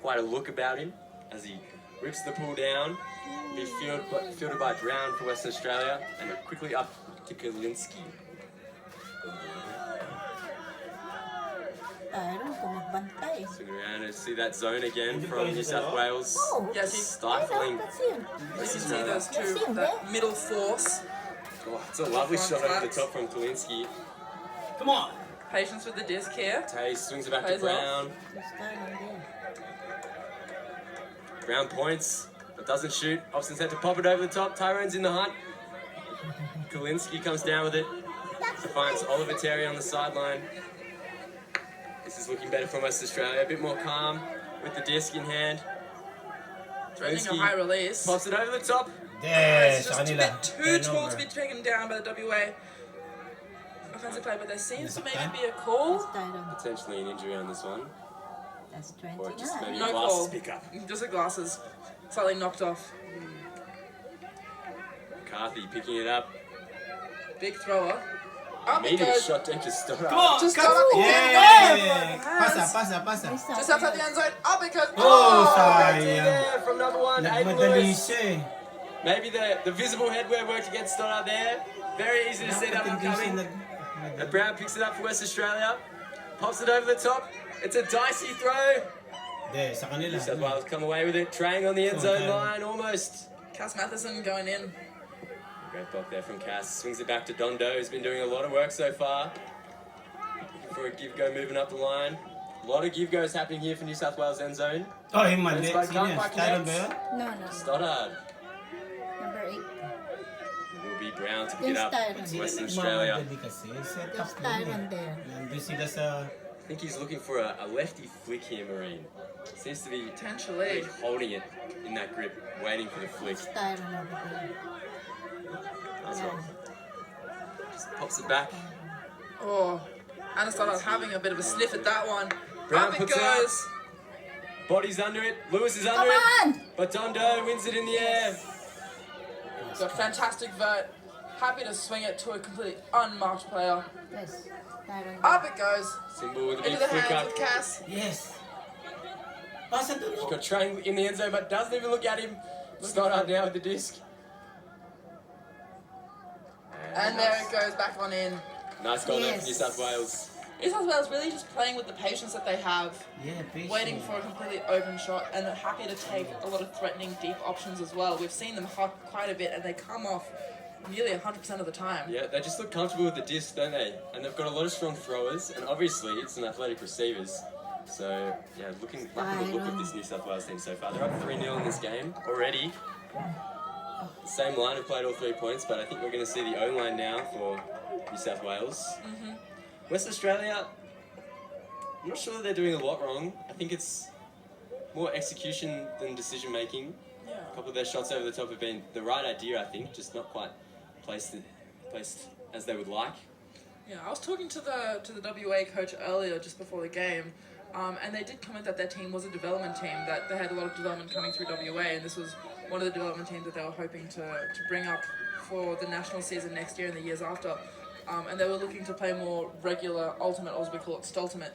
quite a look about him as he rips the pull down. Be fielded by Brown for Western Australia, and quickly up to Kalinski. Tyrone kung magbantay. Swing around and see that zone again from New South Wales. Yes, Stifling. That's him. You see those two, that middle force. Oh, it's a lovely shot over the top from Kalinski. Come on. Patience with the disc here. Tay swings it back to Plays Brown. There's Tyrone there. Brown points, but doesn't shoot. Opts instead to pop it over the top. Tyrone's in the hunt. Kalinski comes down with it. Finds Oliver Terry on the sideline. This is looking better from West Australia. A bit more calm with the disc in hand. Threatening a high release. Pops it over the top. It's just a bit too tall to be taken down by the WA offensive play, but there seems to maybe be a call. That's Tyrone. Potentially an injury on this one. That's Or just 29. maybe No a glasses call. pick up. Just the glasses slightly knocked off. McCarthy picking it up. Big thrower. Up it Immediate goes. shot to Stoddard. Come on. Just come got up on. again. Yeah. Hands. Pasa. Nice Just outside the end zone. Up it goes. Oh, Right sayang. there from number one, Aiden Nagmadali Lewis. siya eh. Maybe the visible headwear worked against Stoddard there. Very easy to see that one coming. And Brown picks it up for West Australia. Pops it over the top. It's a dicey throw. Hindi, sa kanila. New South Wales come away with it. Trailing on the end zone line almost. Cass Matheson going in. Great block there from Cass. Swings it back to Dondo, who's been doing a lot of work so far. Looking for a give-go moving up the line. A lot of give-goes happening here for New South Wales end zone. Oh, yung mali. It's by Sino yan? Gunpike Tyrone ba Nets. yun? No. Stoddard. Number 8. It will be Brown to pick it There's up. Tyrone. Western Australia. Nagmamadali kasi. Set There's up lang Tyrone eh. there. Nandun sila sa... I think he's looking for a lefty flick here, Marine. Seems to be Potentially. holding it in that grip, waiting for the flick. There's Tyrone over there. Nice one. Yeah. Just pops it back. Oh, Anna started having a bit of a sniff at that one. Brown Up it puts it up. goes. Body's under it. Lewis is under Come it. on! But Dondo wins it in the air. Got fantastic vert. Happy to swing it to a completely unmarked player. Yes. Tyrone. Up it goes. Symbol with a big Into the flick hands up. of Cass. Yes. Pasa doon. He's got Train in the end zone, but doesn't even look at him. Stoddard now with the disc. And there it goes back on in. Nice goal there for Yes. New South Wales. New South Wales really just playing with the patience that they have, Yeah, patient. waiting for a completely open shot, and they're happy to take a lot of threatening deep options as well. We've seen them hot quite a bit, and they come off nearly 100% of the time. Yeah, they just look comfortable with the disc, don't they? And they've got a lot of strong throwers, and obviously it's some athletic receivers. So, yeah, liking the look of this New South Wales team so far. They're up 3-0 in this game already. The same line have played all 3 points, but I think we're going to see the O-line now for New South Wales. West Australia, I'm not sure that they're doing a lot wrong. I think it's more execution than decision making. Yeah. A couple of their shots over the top have been the right idea, I think, just not quite placed as they would like. Yeah, I was talking to the WA coach earlier, just before the game, and they did comment that their team was a development team, that they had a lot of development coming through WA, and this was one of the development teams that they were hoping to bring up for the national season next year and the years after. And they were looking to play more regular ultimate, or as we call it, stultimate.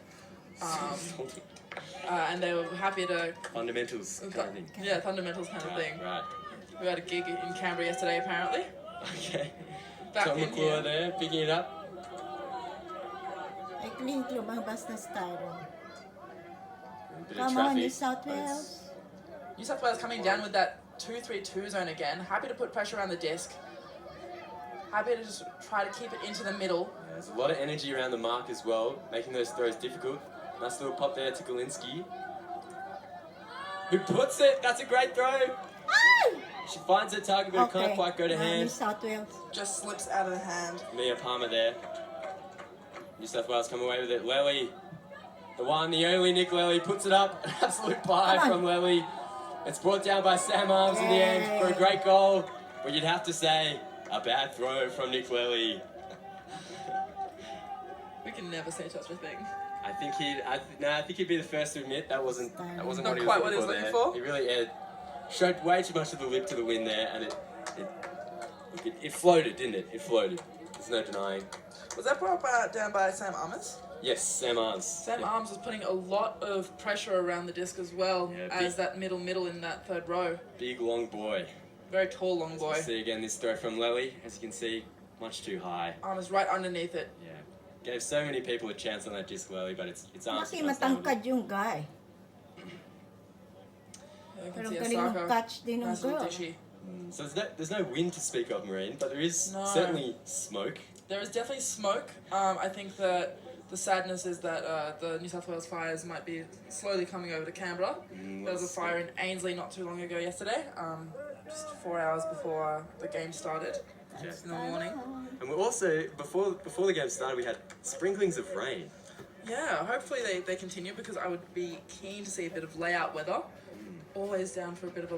And they were happy to... Fundamentals kind of thing. Yeah, fundamentals kind of thing. Right. We had a gig in Canberra yesterday, apparently. Okay. Back Tom in McClure here. there, picking it up. Ay, clean lumabas na Tyrone. A bit of Come on, traffic. New South but it's- Wales. New South Wales coming down with that 2-3-2 zone again. Happy to put pressure around the disc. Happy to just try to keep it into the middle. There's a lot of energy around the mark as well, making those throws difficult. Nice little pop there to Kalinski. Who puts it? That's a great throw. Ay! She finds her target, but it can't quite go to New hand. South Wales. Just slips out of the hand. Mia Palmer there. New South Wales come away with it. Lely, the one, the only Nick Lely, puts it up. An absolute pie Come on. from Lely. It's brought down by Sam Arms in the end for a great goal. But you'd have to say, a bad throw from Nick Lely. We can never say such a thing. I think he'd be the first to admit that wasn't Not what he was quite what looking he was for looking there. for. He really showed way too much of the lip to the wind there, and it floated, didn't it? It floated. There's no denying. Was that brought down by Sam Armas? Yes, Sam Arms. Sam Yeah. Arms was putting a lot of pressure around the disc as well Yeah, as big- that middle in that third row. Big long boy. Very tall, long boy. See again this throw from Lely. As you can see, much too high. Arms right underneath it. Yeah. Gave so many people a chance on that disc, Lely, but it's Arms. Laki who comes down with it. matangkad yung guy. You can Pero see galing Asako. mag-catch din ng Nice little girl. dishy. So there's no wind to speak of, Marine, but there is No. certainly smoke. There is definitely smoke. I think that the sadness is that the New South Wales fires might be slowly coming over to Canberra. There was a fire in Ainslie not too long ago yesterday, just 4 hours before the game started Yeah. in the morning. And we're also, before the game started, we had sprinklings of rain. Yeah, hopefully they continue because I would be keen to see a bit of layout weather. Always down for a bit of a